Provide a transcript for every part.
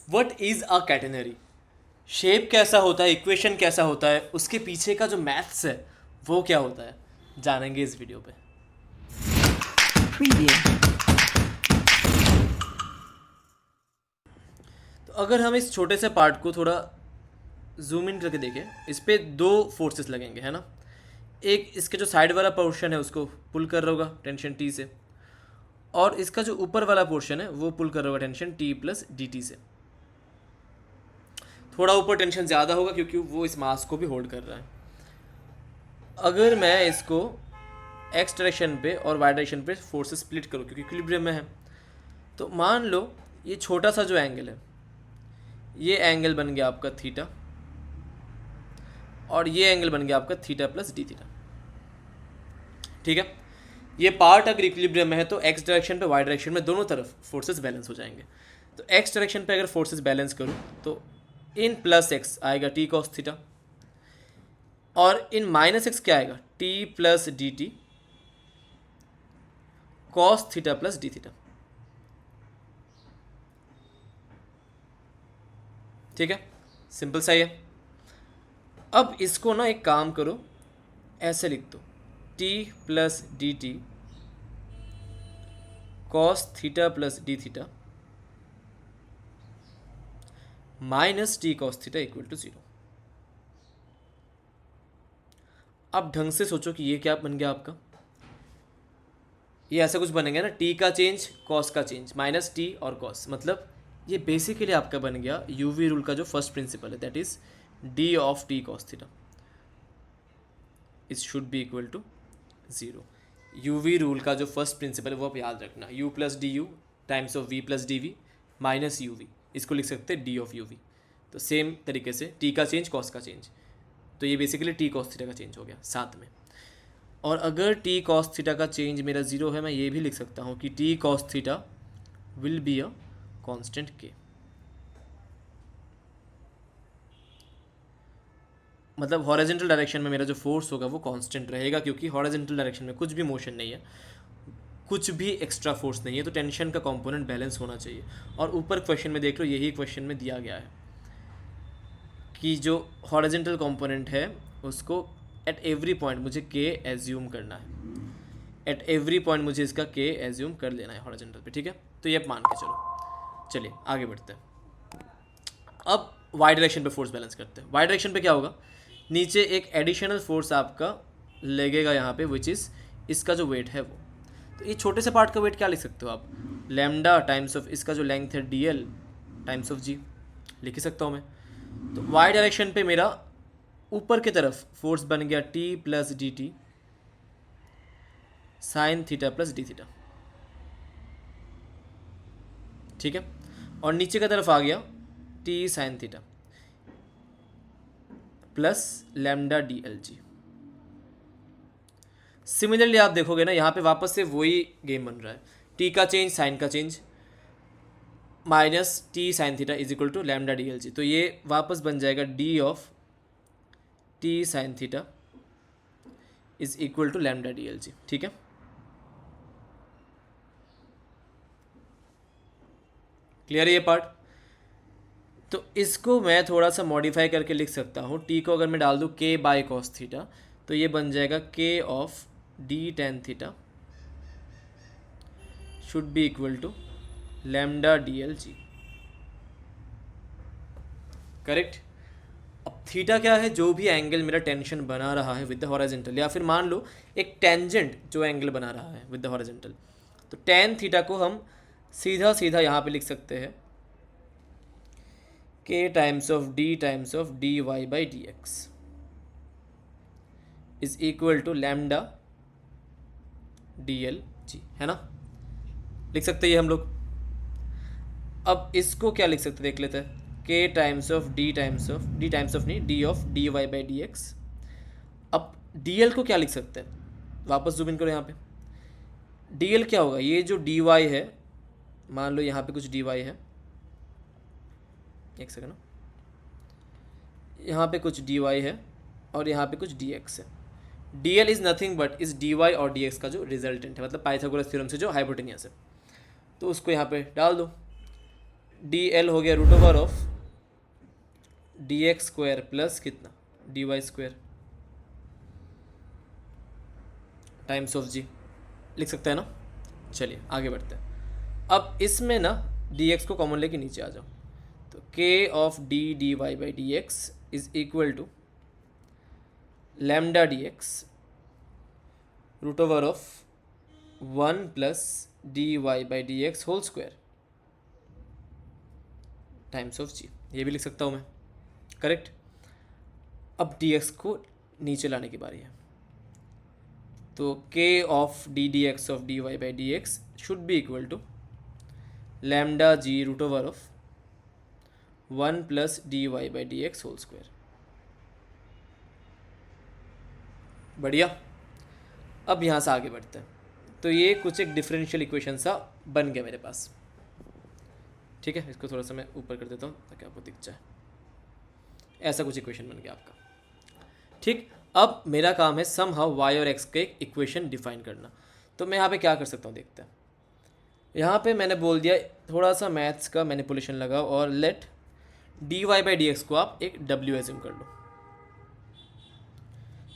What is a catenary? Shape कैसा होता है, इक्वेशन कैसा होता है, उसके पीछे का जो मैथ्स है वो क्या होता है, जानेंगे इस वीडियो पे। Preview. तो अगर हम इस छोटे से पार्ट को थोड़ा जूम इन करके देखें, इस पे दो फोर्सेस लगेंगे, है ना। एक इसके जो साइड वाला पोर्शन है उसको पुल कर रहा होगा टेंशन टी से, और इसका जो ऊपर वाला पोर्शन है वो पुल कर रहा होगा tension T plus D T से। थोड़ा ऊपर टेंशन ज़्यादा होगा क्योंकि वो इस मास को भी होल्ड कर रहा है। अगर मैं इसको एक्स डायरेक्शन पे और वाई डायरेक्शन पे फोर्स स्प्लिट करूँ क्योंकि इक्विलिब्रियम में है, तो मान लो ये छोटा सा जो एंगल है, ये एंगल बन गया आपका थीटा, और ये एंगल बन गया आपका थीटा प्लस डी थीटा। ठीक है, ये पार्ट अगर इक्विलिब्रियम में है तो एक्स डायरेक्शन पे वाई डायरेक्शन में दोनों तरफ फोर्सेस बैलेंस हो जाएंगे। तो एक्स डायरेक्शन पे अगर फोर्सेस बैलेंस करूँ तो इन प्लस एक्स आएगा टी कॉस थीटा, और इन माइनस एक्स क्या आएगा, T plus D T cos theta plus D theta. ठीक है, सिंपल सा ही है। अब इसको ना एक काम करो, ऐसे लिख दो, T plus D T cos theta plus D theta minus T cos theta equal to zero. अब ढंग से सोचो कि ये क्या बन गया आपका, ये ऐसा कुछ बनेगा ना, टी का चेंज कॉस का चेंज माइनस टी और कॉस, मतलब ये बेसिकली आपका बन गया यूवी रूल का जो फर्स्ट प्रिंसिपल है, that is D of T cos theta is should be equal to zero. UV rule का जो फर्स्ट प्रिंसिपल है वो आप याद रखना, U plus D U times of V plus D V minus U V, इसको लिख सकते हैं डी ऑफ यू वी। तो सेम तरीके से टी का चेंज कॉस का चेंज, तो ये बेसिकली टी कॉस थीटा का चेंज हो गया साथ में। और अगर टी कॉस थीटा का चेंज मेरा ज़ीरो है, मैं ये भी लिख सकता हूँ कि T cos theta will be a constant के। मतलब हॉरिजॉन्टल डायरेक्शन में मेरा जो फोर्स होगा वो कांस्टेंट रहेगा, क्योंकि हॉरिजॉन्टल डायरेक्शन में कुछ भी मोशन नहीं है, कुछ भी एक्स्ट्रा फोर्स नहीं है, तो टेंशन का कंपोनेंट बैलेंस होना चाहिए। और ऊपर क्वेश्चन में देख लो, यही क्वेश्चन में दिया गया है कि जो हॉरिजॉन्टल कंपोनेंट है उसको एट एवरी पॉइंट मुझे के एज्यूम करना है, एट एवरी पॉइंट मुझे इसका के एज्यूम कर लेना है हॉरिजॉन्टल पे। ठीक है, तो ये मान के चलो, चलिए आगे बढ़ते हैं। अब वाई डायरेक्शन पे फोर्स बैलेंस करते हैं। वाई डायरेक्शन पे क्या होगा, नीचे एक एडिशनल फोर्स आपका लगेगा यहाँ पे, विच इज़ इसका जो वेट है वो। तो ये छोटे से पार्ट का वेट क्या लिख सकते हो आप, लैम्डा टाइम्स ऑफ इसका जो लेंथ है D L times of G, लिख ही सकता हूँ मैं। तो वाई डायरेक्शन पे मेरा ऊपर की तरफ फोर्स बन गया T plus D T sine theta plus D theta. ठीक है, और नीचे की तरफ आ गया T sine theta plus lambda D L जी। सिमिलरली आप देखोगे ना, यहाँ पे वापस से वही गेम बन रहा है, टी का चेंज साइन का change minus T sine theta is equal to lambda D L G. तो ये वापस बन जाएगा D of T sine theta is equal to lambda D L G. ठीक है, क्लियर है ये पार्ट। तो इसको मैं थोड़ा सा मॉडिफाई करके लिख सकता हूँ, टी को अगर मैं डाल दूँ के बाय कॉस थीटा, तो ये बन जाएगा K of D tan theta should be equal to lambda D L G. Correct. अब थीटा क्या है, जो भी एंगल मेरा टेंशन बना रहा है विद द हॉरिजॉन्टल, या फिर मान लो एक टेंजेंट जो एंगल बना रहा है विद द हॉरिजॉन्टल, तो टेन थीटा को हम सीधा सीधा यहाँ पे लिख सकते हैं K times of D Y by D X is equal to lambda D L G, है ना। लिख सकते हैं हम लोग। अब इसको क्या लिख सकते देख लेते हैं, K times of D times of नहीं, D of D Y by D X. अब डी एल को क्या लिख सकते हैं, वापस जूम इन करो यहाँ पे, डी एल क्या होगा, ये जो डी वाई है, मान लो यहाँ पे कुछ डी वाई है, एक सेकंड ना, यहाँ पे कुछ डी वाई है और यहाँ पे कुछ डी एक्स है। D L is nothing but इस डी वाई और डी एक्स का जो रिजल्टेंट है, मतलब पाइथागोरस थ्योरम से जो हाइपोटेनियस है, तो उसको यहाँ पे डाल दो। डी एल हो गया root over of D X square plus कितना D Y square times of G, लिख सकते हैं ना। चलिए आगे बढ़ते हैं। अब इसमें ना डी एक्स को कॉमन लेके नीचे आ जाओ, तो K of D D Y by D X is equal to lambda D X root over of 1 plus D Y by D X whole square times of G, ये भी लिख सकता हूँ मैं, करेक्ट। अब डी एक्स को नीचे लाने की बारी है, तो K of D X of D Y by D X should be equal to lambda G root over of 1 plus D Y by D X whole square. बढ़िया। अब यहाँ से आगे बढ़ते हैं, तो ये कुछ एक डिफरेंशियल इक्वेशन सा बन गया मेरे पास, ठीक है। इसको थोड़ा सा मैं ऊपर कर देता हूँ ताकि आपको दिख जाए, ऐसा कुछ इक्वेशन बन गया आपका, ठीक। अब मेरा काम है सम हाउ वाई और एक्स के एक इक्वेशन डिफाइन करना। तो मैं यहाँ पे क्या कर सकता हूँ, देखते हैं। यहाँ पे मैंने बोल दिया थोड़ा सा मैथ्स का मैनिपुलेशन लगाओ और let D Y by D X को आप एक डब्ल्यू एज्यूम कर लो,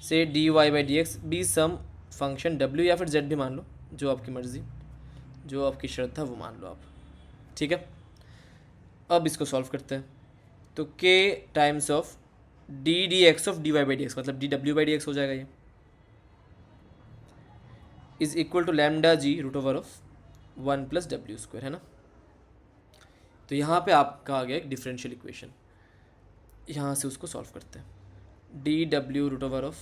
say D Y by D X be some function W, या फिर जेड भी मान लो, जो आपकी मर्ज़ी, जो आपकी श्रद्धा वो मान लो आप, ठीक है। अब इसको सॉल्व करते हैं, तो K times of D D X of D Y by D X, मतलब D W by D X हो जाएगा ये, is equal to lambda G root over of 1 plus W square, है ना। तो यहाँ पे आपका आ गया एक डिफरेंशियल इक्वेशन, यहाँ से उसको सॉल्व करते हैं। D W root over of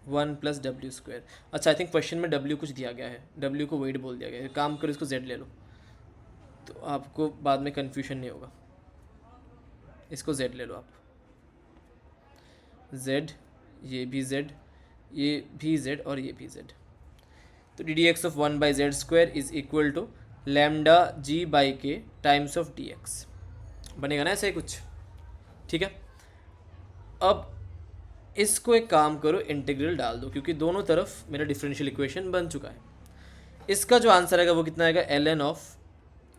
1 plus W square. अच्छा, आई थिंक क्वेश्चन में डब्ल्यू कुछ दिया गया है, डब्ल्यू को वेट बोल दिया गया है, काम करो इसको जेड ले लो, तो आपको बाद में कन्फ्यूजन नहीं होगा। इसको z ले लो आप, z, ये भी z, ये भी z और ये भी z। तो D D X of 1 by Z square is equal to lambda G by K times of D X, बनेगा ना ऐसा ही कुछ, ठीक है। अब इसको एक काम करो, इंटीग्रल डाल दो, क्योंकि दोनों तरफ मेरा डिफरेंशियल इक्वेशन बन चुका है। इसका जो आंसर आएगा वो कितना आएगा, L N of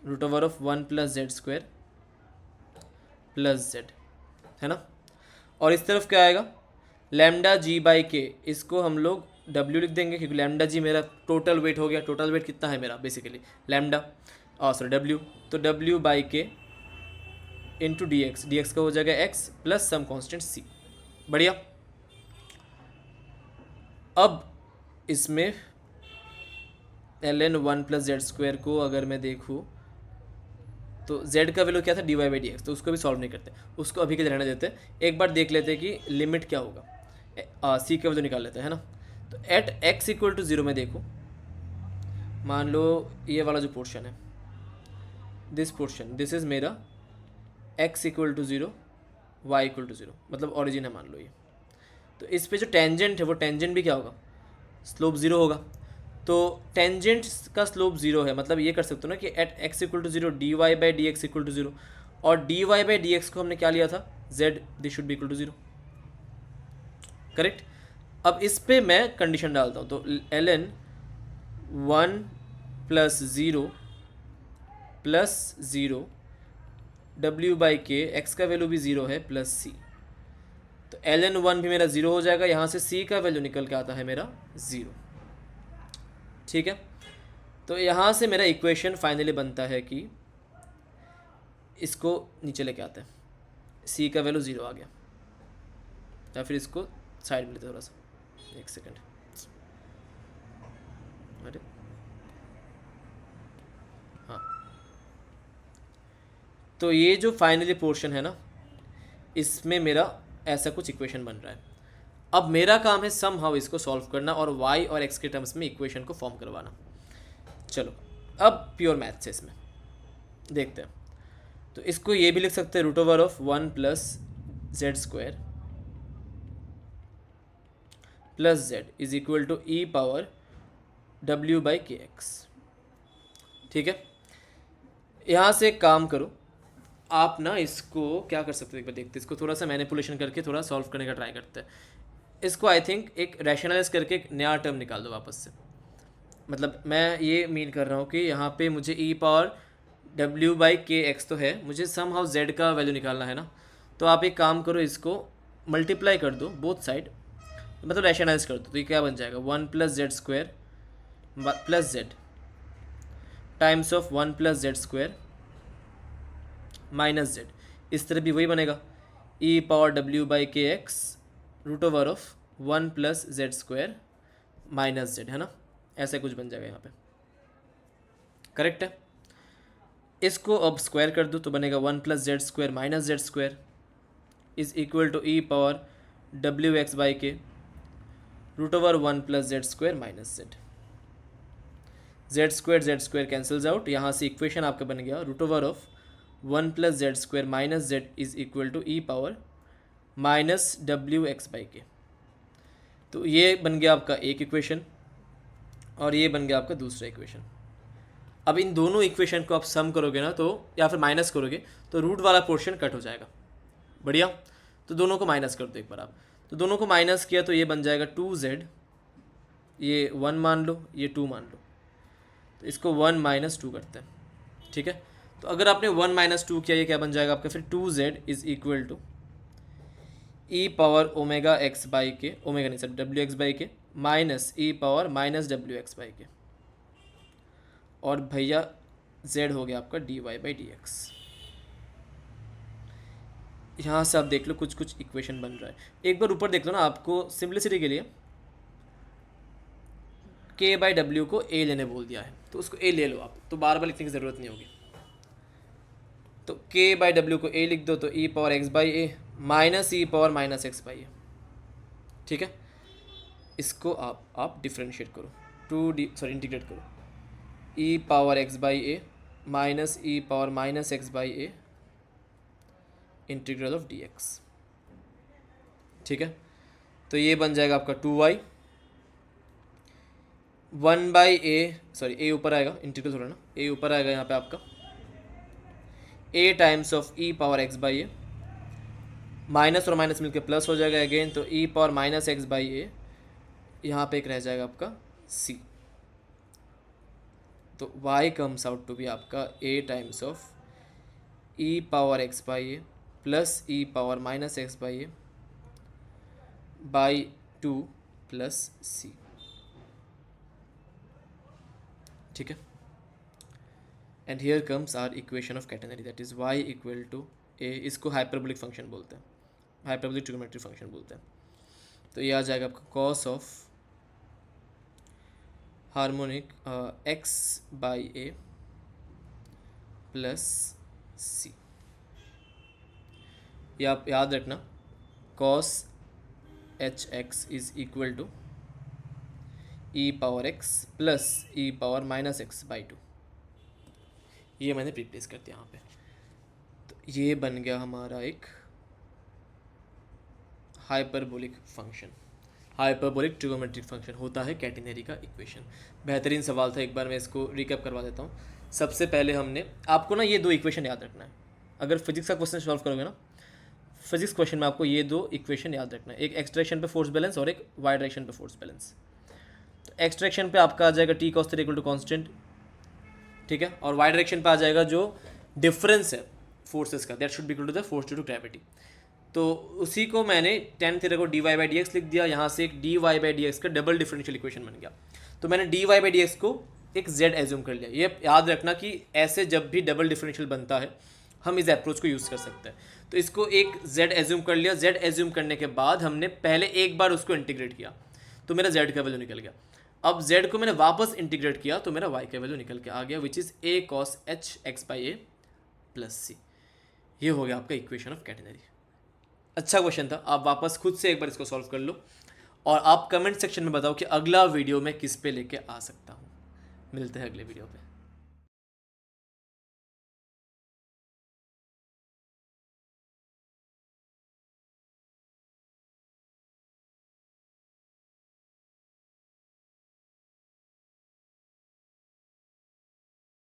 root over of 1 plus Z square plus Z, है ना। और इस तरफ क्या आएगा, लैम्डा जी बाई के, इसको हम लोग डब्ल्यू लिख देंगे क्योंकि लैम्डा जी मेरा टोटल वेट हो गया। टोटल वेट कितना है मेरा, बेसिकली लैम्डा, सॉरी डब्ल्यू, तो W by K into D X का हो जाएगा X plus some constant C. बढ़िया। अब इसमें L N 1 plus Z square को अगर मैं देखूँ तो z का वैल्यू क्या था, D Y by D X, तो उसको भी सॉल्व नहीं करते, उसको अभी के लिए रहने देते। एक बार देख लेते हैं कि लिमिट क्या होगा, सी का वैल्यू निकाल लेते हैं, है ना। तो एट x इक्वल टू 0 में देखो, मान लो ये वाला जो पोर्शन है, दिस पोर्शन, दिस इज़ मेरा x equal to 0, y equal to 0, मतलब ऑरिजिन है मान लो ये। तो इस पे जो टेंजेंट है वो टेंजेंट भी क्या होगा, स्लोप 0 होगा। तो टेंजेंट का स्लोप 0 है, मतलब ये कर सकते हो ना कि at x equal to 0 D Y by D X equal to 0, और D Y by D X को हमने क्या लिया था, z, this should be equal to 0, correct. अब इस पे मैं कंडीशन डालता हूँ, तो L N 1 plus 0 plus 0 W by K, X का वैल्यू भी 0 है, प्लस सी, तो एल एन 1 भी मेरा 0 हो जाएगा, यहाँ से सी का वैल्यू निकल के आता है मेरा 0, ठीक है। तो यहाँ से मेरा इक्वेशन फाइनली बनता है कि इसको नीचे लेके आते हैं, सी का वैल्यू 0 आ गया, या फिर इसको साइड में लेते थोड़ा सा, एक सेकेंड, अरे हाँ। तो ये जो फाइनली पोर्शन है ना, इसमें मेरा ऐसा कुछ इक्वेशन बन रहा है। अब मेरा काम है सम हाउ इसको सॉल्व करना और y और x के टर्म्स में इक्वेशन को फॉर्म करवाना। चलो अब प्योर मैथ्स है, इसमें देखते हैं। तो इसको ये भी लिख सकते हैं, root over of 1 plus Z square plus Z is equal to E power w by K X, ठीक है। यहाँ से एक काम करो आप ना, इसको क्या कर सकते हो एक बार देखते हैं, इसको थोड़ा सा मैनिपुलेशन करके थोड़ा सॉल्व करने का ट्राई करते हैं। इसको आई थिंक एक रैशनलाइज करके एक नया टर्म निकाल दो वापस से, मतलब मैं ये मीन कर रहा हूँ कि यहाँ पे मुझे ई power W by K x तो है, मुझे सम हाउ जेड का वैल्यू निकालना है ना, तो आप एक काम करो, इसको मल्टीप्लाई कर दो बोथ साइड, मतलब रैशनलाइज कर दो, तो ये क्या बन जाएगा 1 plus Z square plus Z times of 1 plus Z square minus Z. इस तरह भी वही बनेगा E power W by K X root over of 1 plus Z square minus Z, है ना, ऐसा कुछ बन जाएगा यहाँ पे, करेक्ट है। इसको अब स्क्वायर कर दो तो बनेगा 1 plus Z square minus Z square is equal to E power W X by K root over 1 plus Z square minus Z. Z square cancels out, यहाँ से इक्वेशन आपका बन गया root over of 1 plus Z square minus Z is equal to E power minus W X by K. तो ये बन गया आपका एक इक्वेशन और ये बन गया आपका दूसरा इक्वेशन। अब इन दोनों इक्वेशन को आप सम करोगे ना, तो या फिर माइनस करोगे तो रूट वाला पोर्शन कट हो जाएगा, बढ़िया। तो दोनों को माइनस कर दो एक बार आप, तो दोनों को माइनस किया तो ये बन जाएगा 2z, ये 1 मान लो, ये 2 मान लो, तो इसको 1 माइनस 2 करते हैं, ठीक है। तो अगर आपने 1 माइनस 2 किया, ये क्या बन जाएगा आपका फिर 2z is equal to E power omega X by K, omega नहीं sir W X by K minus E power minus W X by K, और भैया z हो गया आपका dy बाई डी एक्स। यहाँ से आप देख लो कुछ कुछ इक्वेशन बन रहा है, एक बार ऊपर देख लो ना, आपको सिंप्लिसिटी के लिए k बाई डब्ल्यू को a लेने बोल दिया है, तो उसको a ले लो आप, तो बार बार लिखने की ज़रूरत नहीं होगी। तो k बाई डब्ल्यू को a लिख दो, तो e power x by A minus E power minus X by A, ठीक है। इसको आप डिफ्रेंशिएट करो, इंटीग्रेट करो, E power X by A minus E power minus X by A integral of D X, ठीक है। तो ये बन जाएगा आपका 2y 1 बाई ए, सॉरी ए ऊपर आएगा, इंटीग्रल थोड़ा ना, ए ऊपर आएगा यहाँ पे आपका a times of E power X by A, minus और माइनस मिलकर प्लस हो जाएगा अगेन, तो E power minus X by A, यहाँ पे एक रह जाएगा आपका c, तो y comes out to be आपका a times of E power X by A plus E power minus X by A by 2 plus c, ठीक है। And here comes our equation of catenary, that is y equal to a, इसको hyperbolic function बोलते हैं, hyperbolic trigonometric function बोलते हैं। तो ये आ जाएगा आपका cos of harmonic x by A plus c, ये आप याद रखना, cos H X is equal to E power x plus E power minus X by 2, ये मैंने रिप्लेस कर दिया यहाँ पे। तो ये बन गया हमारा एक hyperbolic function, hyperbolic trigonometric function होता है कैटेनरी का इक्वेशन। बेहतरीन सवाल था, एक बार मैं इसको रिकैप करवा देता हूँ। सबसे पहले हमने आपको ना ये दो इक्वेशन याद रखना है, अगर फिजिक्स का क्वेश्चन सॉल्व करोगे ना, फिजिक्स क्वेश्चन में आपको ये दो इक्वेशन याद रखना है, एक एक्स डायरेक्शन पे फोर्स बैलेंस और एक वाई डायरेक्शन पे फोर्स बैलेंस। तो एक्स डायरेक्शन पे आपका आ जाएगा T cos theta equal to constant, ठीक है, और वाई डायरेक्शन पे आ जाएगा जो डिफरेंस है फोर्सेस का, that should be equal to the force due to gravity. तो उसी को मैंने tan थीटा को D Y by D X लिख दिया, यहाँ से एक D Y by D X का डबल डिफरेंशियल इक्वेशन बन गया। तो मैंने D Y by D X को एक z एज्यूम कर लिया। ये याद रखना कि ऐसे जब भी डबल डिफरेंशियल बनता है हम इस अप्रोच को यूज़ कर सकते हैं। तो इसको एक z एज्यूम कर लिया, z एज्यूम करने के बाद हमने पहले एक बार उसको इंटीग्रेट किया तो मेरा z का वैल्यू निकल गया। अब z को मैंने वापस इंटीग्रेट किया तो मेरा y का वैल्यू निकल के आ गया, which is a cos h x by A plus C. ये हो गया आपका इक्वेशन ऑफ कैटेनरी। अच्छा क्वेश्चन था, आप वापस खुद से एक बार इसको सॉल्व कर लो और आप कमेंट सेक्शन में बताओ कि अगला वीडियो मैं किस पे लेके आ सकता हूँ। मिलते हैं अगले वीडियो पे।